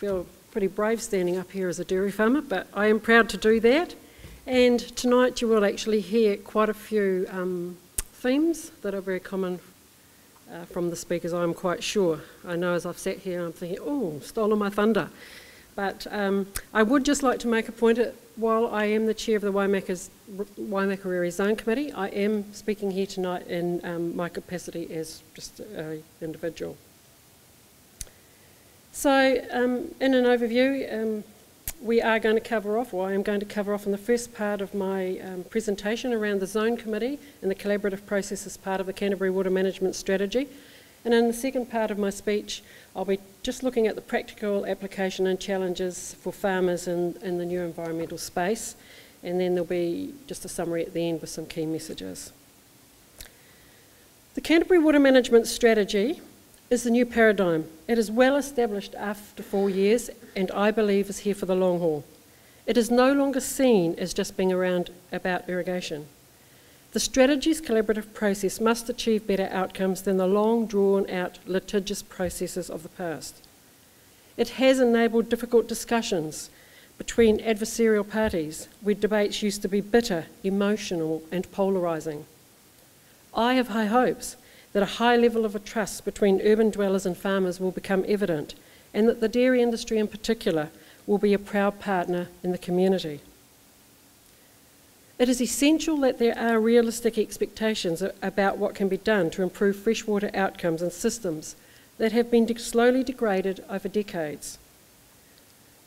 feel pretty brave standing up here as a dairy farmer, but I am proud to do that. And tonight you will actually hear quite a few themes that are very common from the speakers, I'm quite sure. I know as I've sat here I'm thinking, oh, stolen my thunder. But I would just like to make a point that while I am the chair of the Waimakariri Zone Committee, I am speaking here tonight in my capacity as just an individual. So in an overview, we are going to cover off, or I am going to cover off in the first part of my presentation around the Zone Committee and the collaborative process as part of the Canterbury Water Management Strategy. And in the second part of my speech, I'll be just looking at the practical application and challenges for farmers in the new environmental space. And then there'll be just a summary at the end with some key messages. The Canterbury Water Management Strategy is the new paradigm. It is well established after 4 years and I believe is here for the long haul. It is no longer seen as just being around about irrigation. The strategy's collaborative process must achieve better outcomes than the long drawn out litigious processes of the past. It has enabled difficult discussions between adversarial parties where debates used to be bitter, emotional and polarising. I have high hopes that a high level of trust between urban dwellers and farmers will become evident, and that the dairy industry in particular will be a proud partner in the community. It is essential that there are realistic expectations about what can be done to improve freshwater outcomes and systems that have been slowly degraded over decades.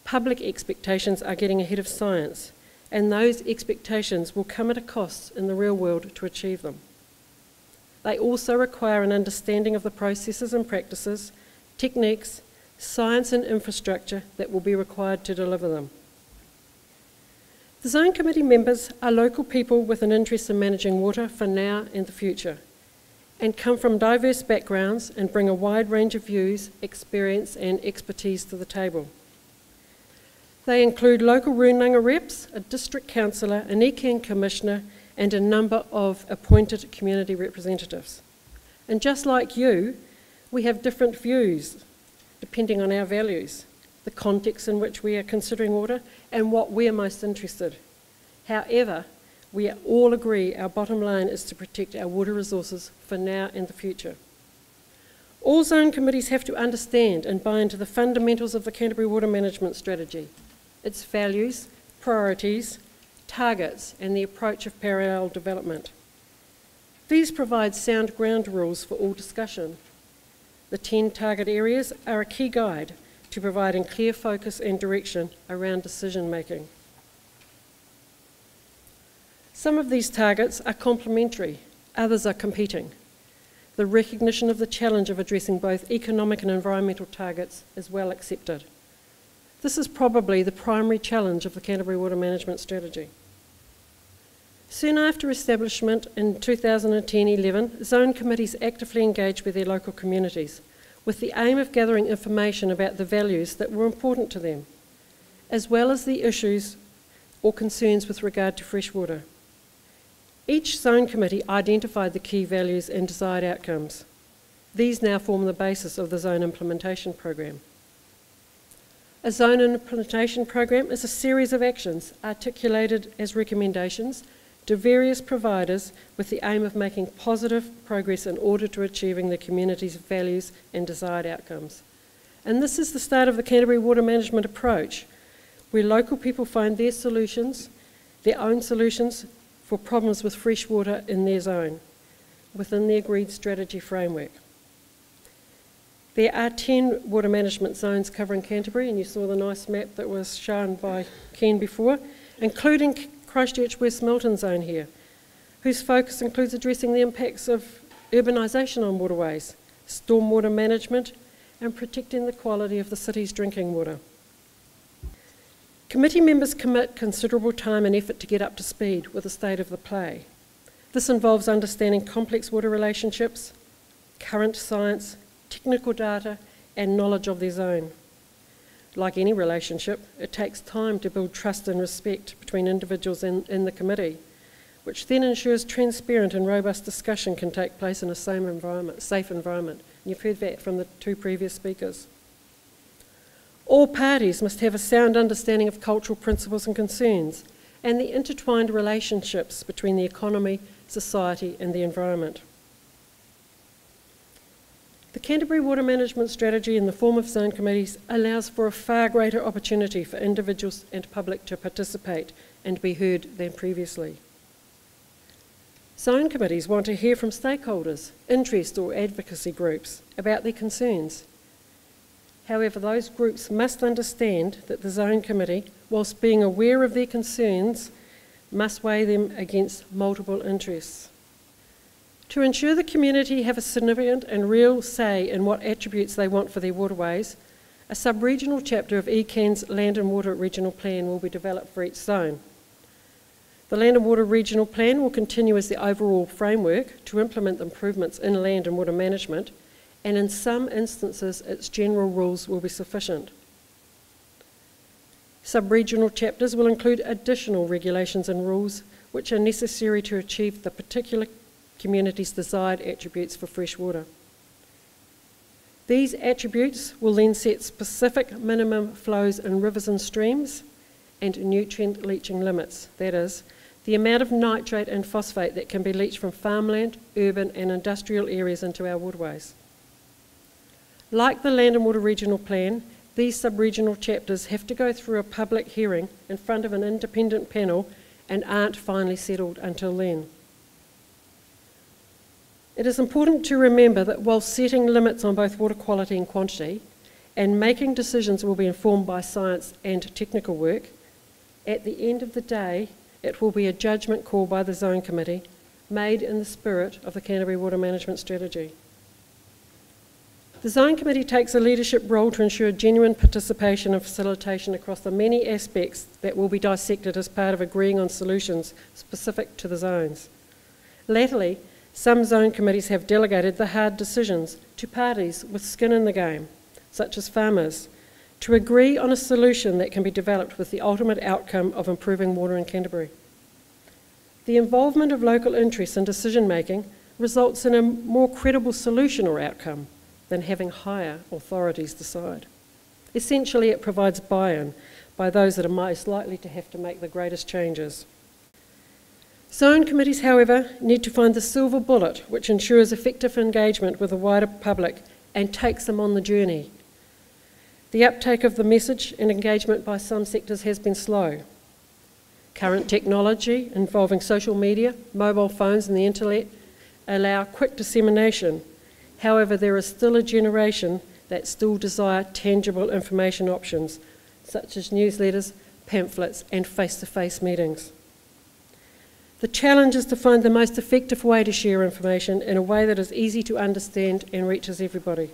Public expectations are getting ahead of science, and those expectations will come at a cost in the real world to achieve them. They also require an understanding of the processes and practices, techniques, science and infrastructure that will be required to deliver them. The Zone Committee members are local people with an interest in managing water for now and the future, and come from diverse backgrounds and bring a wide range of views, experience and expertise to the table. They include local Runanga reps, a district councillor, an ECAN commissioner, and a number of appointed community representatives. And just like you, we have different views depending on our values, the context in which we are considering water, and what we're most interested. However, we all agree our bottom line is to protect our water resources for now and the future. All zone committees have to understand and buy into the fundamentals of the Canterbury Water Management Strategy, its values, priorities, targets and the approach of parallel development. These provide sound ground rules for all discussion. The 10 target areas are a key guide to providing clear focus and direction around decision making. Some of these targets are complementary, others are competing. The recognition of the challenge of addressing both economic and environmental targets is well accepted. This is probably the primary challenge of the Canterbury Water Management Strategy. Soon after establishment in 2010-11, zone committees actively engaged with their local communities with the aim of gathering information about the values that were important to them, as well as the issues or concerns with regard to freshwater. Each zone committee identified the key values and desired outcomes. These now form the basis of the zone implementation program. A zone implementation program is a series of actions articulated as recommendations to various providers with the aim of making positive progress in order to achieving the community's values and desired outcomes. And this is the start of the Canterbury Water Management approach, where local people find their solutions, their own solutions for problems with fresh water in their zone, within the agreed strategy framework. There are 10 water management zones covering Canterbury, and you saw the nice map that was shown by Ken before, including Christchurch West Milton zone here, whose focus includes addressing the impacts of urbanisation on waterways, stormwater management and protecting the quality of the city's drinking water. Committee members commit considerable time and effort to get up to speed with the state of the play. This involves understanding complex water relationships, current science, technical data and knowledge of their zone. Like any relationship, it takes time to build trust and respect between individuals in the committee, which then ensures transparent and robust discussion can take place in a safe environment. And you've heard that from the two previous speakers. All parties must have a sound understanding of cultural principles and concerns and the intertwined relationships between the economy, society and the environment. The Canterbury Water Management Strategy in the form of zone committees allows for a far greater opportunity for individuals and public to participate and be heard than previously. Zone committees want to hear from stakeholders, interest or advocacy groups about their concerns. However, those groups must understand that the zone committee, whilst being aware of their concerns, must weigh them against multiple interests. To ensure the community have a significant and real say in what attributes they want for their waterways, a sub-regional chapter of ECAN's Land and Water Regional Plan will be developed for each zone. The Land and Water Regional Plan will continue as the overall framework to implement the improvements in land and water management, and in some instances its general rules will be sufficient. Sub-regional chapters will include additional regulations and rules which are necessary to achieve the particular community's desired attributes for fresh water. These attributes will then set specific minimum flows in rivers and streams and nutrient leaching limits, that is, the amount of nitrate and phosphate that can be leached from farmland, urban and industrial areas into our waterways. Like the Land and Water Regional Plan, these sub-regional chapters have to go through a public hearing in front of an independent panel and aren't finally settled until then. It is important to remember that while setting limits on both water quality and quantity, and making decisions will be informed by science and technical work, at the end of the day, it will be a judgment call by the Zone Committee, made in the spirit of the Canterbury Water Management Strategy. The Zone Committee takes a leadership role to ensure genuine participation and facilitation across the many aspects that will be dissected as part of agreeing on solutions specific to the zones. Latterly, some zone committees have delegated the hard decisions to parties with skin in the game, such as farmers, to agree on a solution that can be developed with the ultimate outcome of improving water in Canterbury. The involvement of local interests in decision-making results in a more credible solution or outcome than having higher authorities decide. Essentially, it provides buy-in by those that are most likely to have to make the greatest changes. Zone committees, however, need to find the silver bullet which ensures effective engagement with the wider public and takes them on the journey. The uptake of the message and engagement by some sectors has been slow. Current technology involving social media, mobile phones and the internet allow quick dissemination. However, there is still a generation that still desire tangible information options, such as newsletters, pamphlets and face-to-face meetings. The challenge is to find the most effective way to share information in a way that is easy to understand and reaches everybody.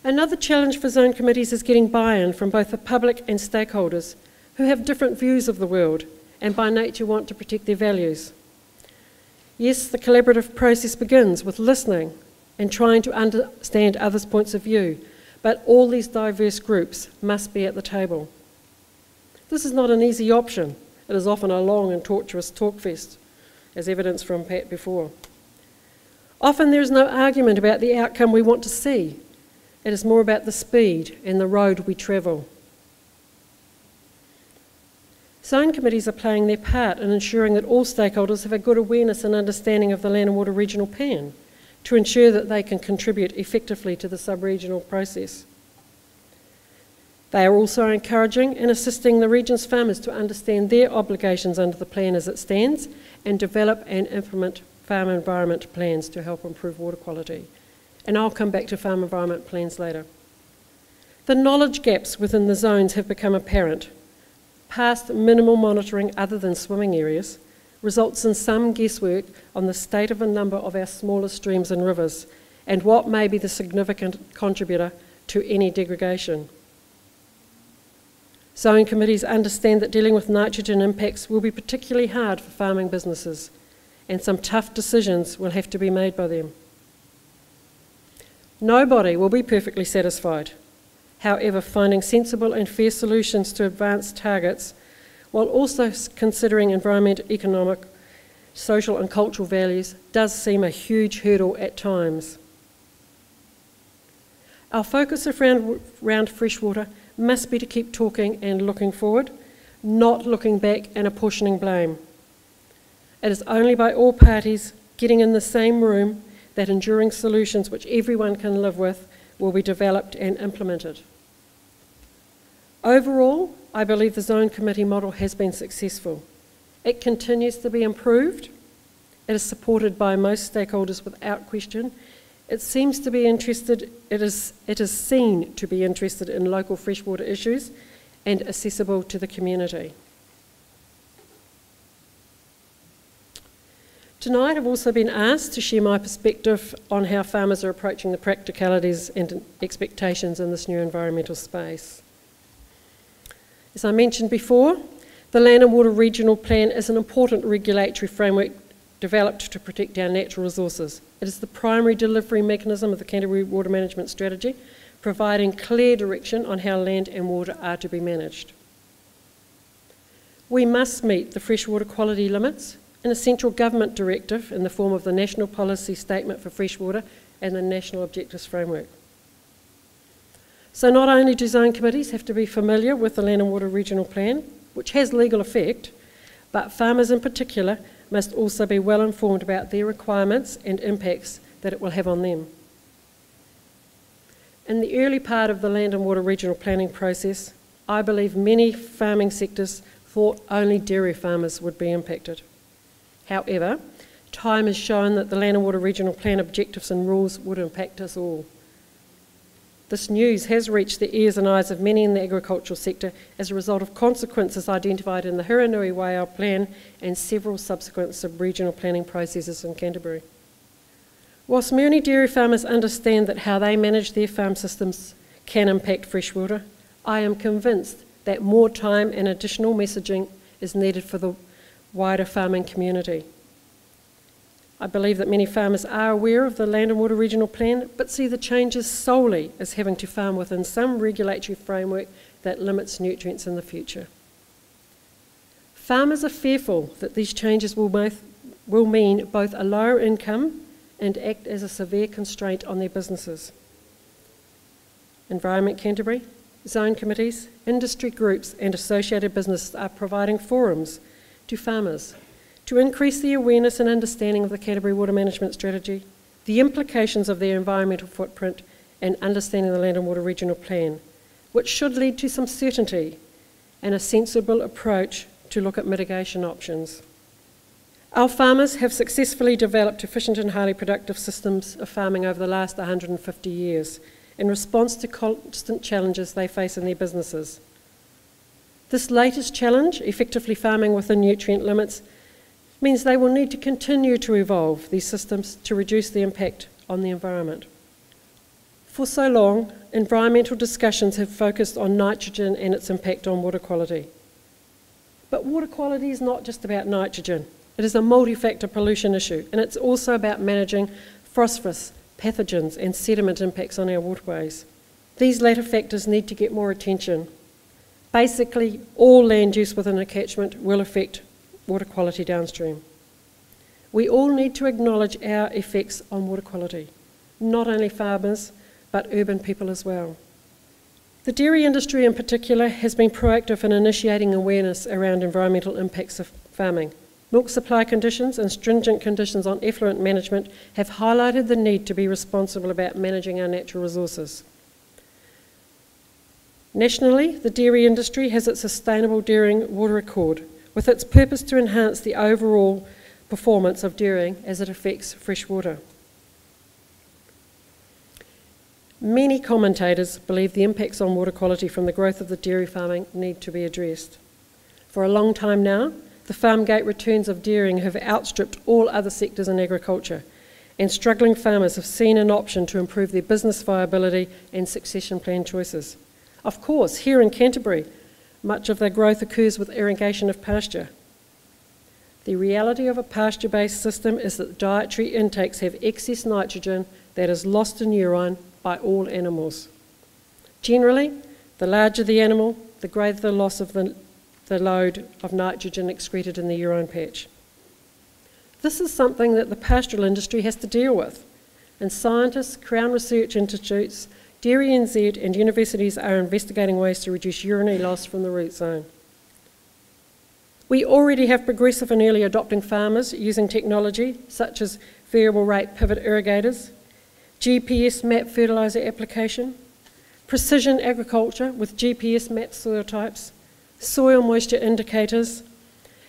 Another challenge for zone committees is getting buy-in from both the public and stakeholders who have different views of the world and by nature want to protect their values. Yes, the collaborative process begins with listening and trying to understand others' points of view, but all these diverse groups must be at the table. This is not an easy option. It is often a long and torturous talkfest, as evidenced from Pat before. Often there is no argument about the outcome we want to see. It is more about the speed and the road we travel. Zone committees are playing their part in ensuring that all stakeholders have a good awareness and understanding of the Land and Water Regional Plan to ensure that they can contribute effectively to the sub-regional process. They are also encouraging and assisting the region's farmers to understand their obligations under the plan as it stands and develop and implement farm environment plans to help improve water quality. And I'll come back to farm environment plans later. The knowledge gaps within the zones have become apparent. Past minimal monitoring other than swimming areas results in some guesswork on the state of a number of our smaller streams and rivers and what may be the significant contributor to any degradation. Zone committees understand that dealing with nitrogen impacts will be particularly hard for farming businesses, and some tough decisions will have to be made by them. Nobody will be perfectly satisfied. However, finding sensible and fair solutions to advance targets, while also considering environmental, economic, social and cultural values, does seem a huge hurdle at times. Our focus around freshwater must be to keep talking and looking forward, not looking back and apportioning blame. It is only by all parties getting in the same room that enduring solutions which everyone can live with will be developed and implemented. Overall, I believe the Zone Committee model has been successful. It continues to be improved. It is supported by most stakeholders without question. It seems to be interested, it is seen to be interested in local freshwater issues and accessible to the community. Tonight I've also been asked to share my perspective on how farmers are approaching the practicalities and expectations in this new environmental space. As I mentioned before, the Land and Water Regional Plan is an important regulatory framework developed to protect our natural resources. It is the primary delivery mechanism of the Canterbury Water Management Strategy, providing clear direction on how land and water are to be managed. We must meet the freshwater quality limits in a central government directive in the form of the National Policy Statement for Freshwater and the National Objectives Framework. So not only do zone committees have to be familiar with the Land and Water Regional Plan, which has legal effect, but farmers in particular must also be well informed about their requirements and impacts that it will have on them. In the early part of the Land and Water Regional Planning process, I believe many farming sectors thought only dairy farmers would be impacted. However, time has shown that the Land and Water Regional Plan objectives and rules would impact us all. This news has reached the ears and eyes of many in the agricultural sector as a result of consequences identified in the Hiranui Waiau Plan and several subsequent sub-regional planning processes in Canterbury. Whilst many dairy farmers understand that how they manage their farm systems can impact freshwater, I am convinced that more time and additional messaging is needed for the wider farming community. I believe that many farmers are aware of the Land and Water Regional Plan, but see the changes solely as having to farm within some regulatory framework that limits nutrients in the future. Farmers are fearful that these changes will mean both a lower income and act as a severe constraint on their businesses. Environment Canterbury, zone committees, industry groups and associated businesses are providing forums to farmers to increase the awareness and understanding of the Canterbury Water Management Strategy, the implications of their environmental footprint and understanding the Land and Water Regional Plan, which should lead to some certainty and a sensible approach to look at mitigation options. Our farmers have successfully developed efficient and highly productive systems of farming over the last 150 years in response to constant challenges they face in their businesses. This latest challenge, effectively farming within nutrient limits, means they will need to continue to evolve these systems to reduce the impact on the environment. For so long, environmental discussions have focused on nitrogen and its impact on water quality. But water quality is not just about nitrogen. It is a multi-factor pollution issue, and it's also about managing phosphorus, pathogens and sediment impacts on our waterways. These latter factors need to get more attention. Basically, all land use within a catchment will affect water quality downstream. We all need to acknowledge our effects on water quality, not only farmers, but urban people as well. The dairy industry in particular has been proactive in initiating awareness around environmental impacts of farming. Milk supply conditions and stringent conditions on effluent management have highlighted the need to be responsible about managing our natural resources. Nationally, the dairy industry has its Sustainable Dairying Water Accord, with its purpose to enhance the overall performance of dairying as it affects fresh water. Many commentators believe the impacts on water quality from the growth of the dairy farming need to be addressed. For a long time now, the farm gate returns of dairying have outstripped all other sectors in agriculture, and struggling farmers have seen an option to improve their business viability and succession plan choices. Of course, here in Canterbury, much of their growth occurs with irrigation of pasture. The reality of a pasture-based system is that dietary intakes have excess nitrogen that is lost in urine by all animals. Generally, the larger the animal, the greater the loss of the load of nitrogen excreted in the urine patch. This is something that the pastoral industry has to deal with, and scientists, Crown Research Institutes, Dairy NZ and universities are investigating ways to reduce urinary loss from the root zone. We already have progressive and early adopting farmers using technology such as variable rate pivot irrigators, GPS map fertiliser application, precision agriculture with GPS mapped soil types, soil moisture indicators,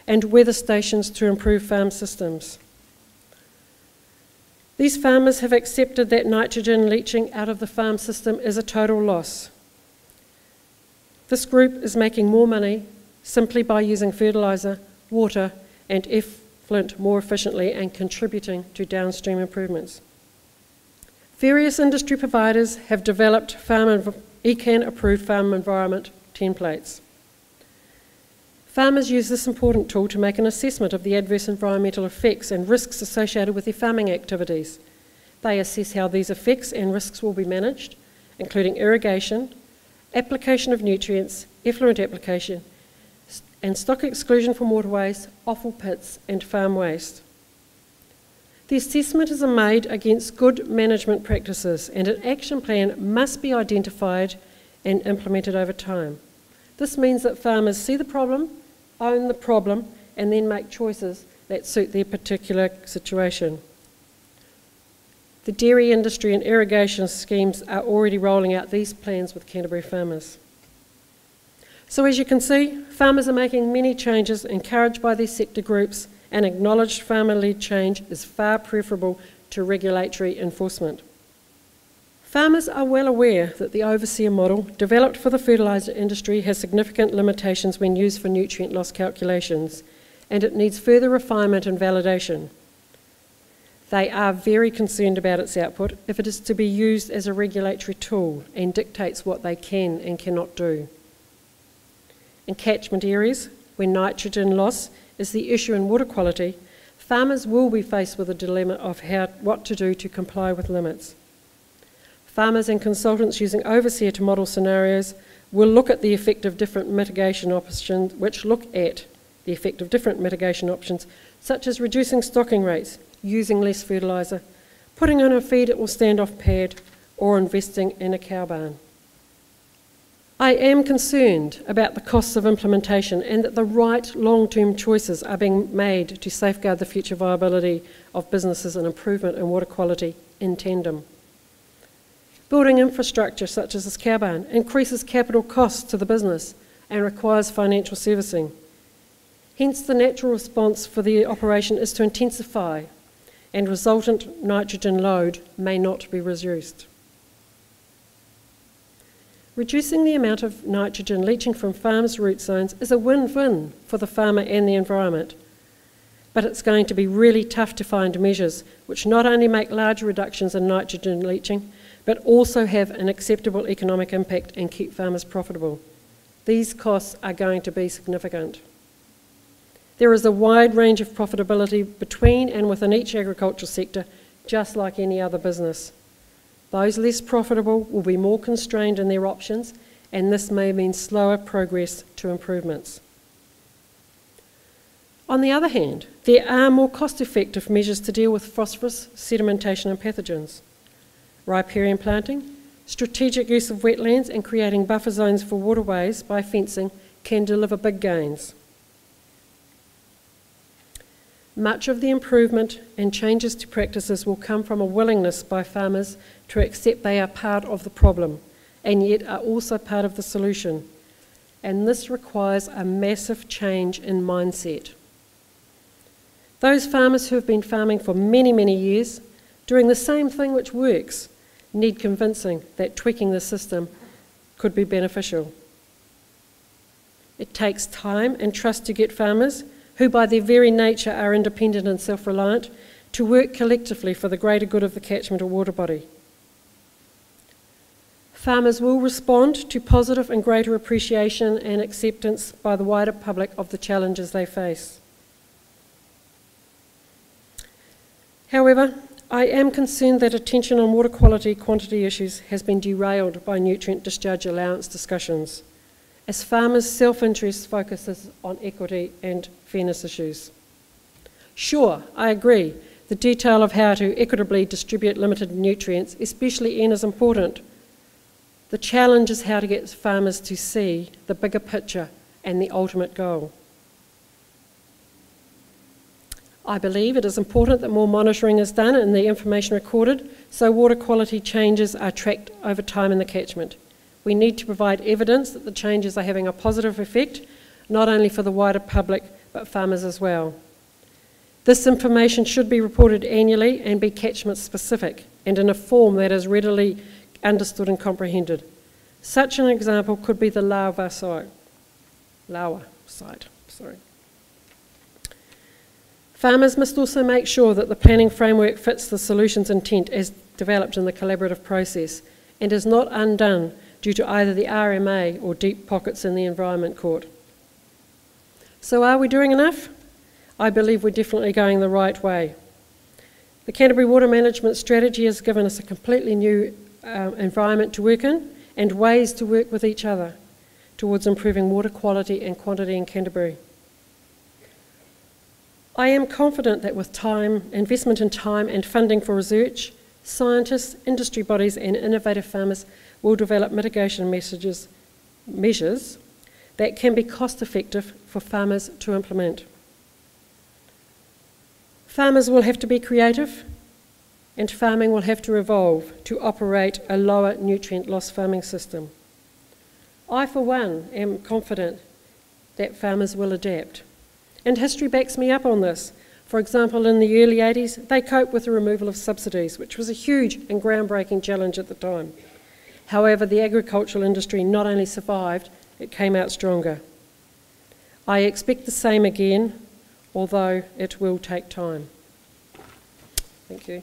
and weather stations to improve farm systems. These farmers have accepted that nitrogen leaching out of the farm system is a total loss. This group is making more money simply by using fertiliser, water, and effluent more efficiently and contributing to downstream improvements. Various industry providers have developed ECAN-approved farm environment templates. Farmers use this important tool to make an assessment of the adverse environmental effects and risks associated with their farming activities. They assess how these effects and risks will be managed, including irrigation, application of nutrients, effluent application, and stock exclusion from waterways, offal pits, and farm waste. The assessment is made against good management practices, and an action plan must be identified and implemented over time. This means that farmers see the problem, own the problem, and then make choices that suit their particular situation. The dairy industry and irrigation schemes are already rolling out these plans with Canterbury farmers. So as you can see, farmers are making many changes encouraged by these sector groups, and acknowledged farmer-led change is far preferable to regulatory enforcement. Farmers are well aware that the overseer model developed for the fertiliser industry has significant limitations when used for nutrient loss calculations, and it needs further refinement and validation. They are very concerned about its output if it is to be used as a regulatory tool and dictates what they can and cannot do. In catchment areas, where nitrogen loss is the issue in water quality, farmers will be faced with a dilemma of what to do to comply with limits. Farmers and consultants using overseer to model scenarios will look at the effect of different mitigation options, such as reducing stocking rates, using less fertiliser, putting in a feed that will stand off pad, or investing in a cow barn. I am concerned about the costs of implementation and that the right long-term choices are being made to safeguard the future viability of businesses and improvement in water quality in tandem. Building infrastructure such as this cow barn increases capital costs to the business and requires financial servicing. Hence, the natural response for the operation is to intensify, and resultant nitrogen load may not be reduced. Reducing the amount of nitrogen leaching from farms' root zones is a win-win for the farmer and the environment. But it's going to be really tough to find measures which not only make large reductions in nitrogen leaching, but also have an acceptable economic impact and keep farmers profitable. These costs are going to be significant. There is a wide range of profitability between and within each agricultural sector, just like any other business. Those less profitable will be more constrained in their options, and this may mean slower progress to improvements. On the other hand, there are more cost-effective measures to deal with phosphorus, sedimentation and pathogens. Riparian planting, strategic use of wetlands and creating buffer zones for waterways by fencing can deliver big gains. Much of the improvement and changes to practices will come from a willingness by farmers to accept they are part of the problem and yet are also part of the solution. And this requires a massive change in mindset. Those farmers who have been farming for many, many years, doing the same thing which works, need convincing that tweaking the system could be beneficial. It takes time and trust to get farmers, who by their very nature are independent and self-reliant, to work collectively for the greater good of the catchment or water body. Farmers will respond to positive and greater appreciation and acceptance by the wider public of the challenges they face. However, I am concerned that attention on water quality quantity issues has been derailed by nutrient discharge allowance discussions, as farmers' self-interest focuses on equity and fairness issues. Sure, I agree, the detail of how to equitably distribute limited nutrients, especially N, is important, The challenge is how to get farmers to see the bigger picture and the ultimate goal. I believe it is important that more monitoring is done and the information recorded so water quality changes are tracked over time in the catchment. We need to provide evidence that the changes are having a positive effect, not only for the wider public, but farmers as well. This information should be reported annually and be catchment specific and in a form that is readily understood and comprehended. Such an example could be the Lawa site. Farmers must also make sure that the planning framework fits the solutions intent as developed in the collaborative process and is not undone due to either the RMA or deep pockets in the Environment Court. So are we doing enough? I believe we're definitely going the right way. The Canterbury Water Management Strategy has given us a completely new environment to work in and ways to work with each other towards improving water quality and quantity in Canterbury. I am confident that with investment in time and funding for research, scientists, industry bodies and innovative farmers will develop mitigation measures that can be cost effective for farmers to implement. Farmers will have to be creative and farming will have to evolve to operate a lower nutrient loss farming system. I, for one, am confident that farmers will adapt. And history backs me up on this. For example, in the early 80s, they coped with the removal of subsidies, which was a huge and groundbreaking challenge at the time. However, the agricultural industry not only survived, it came out stronger. I expect the same again, although it will take time. Thank you.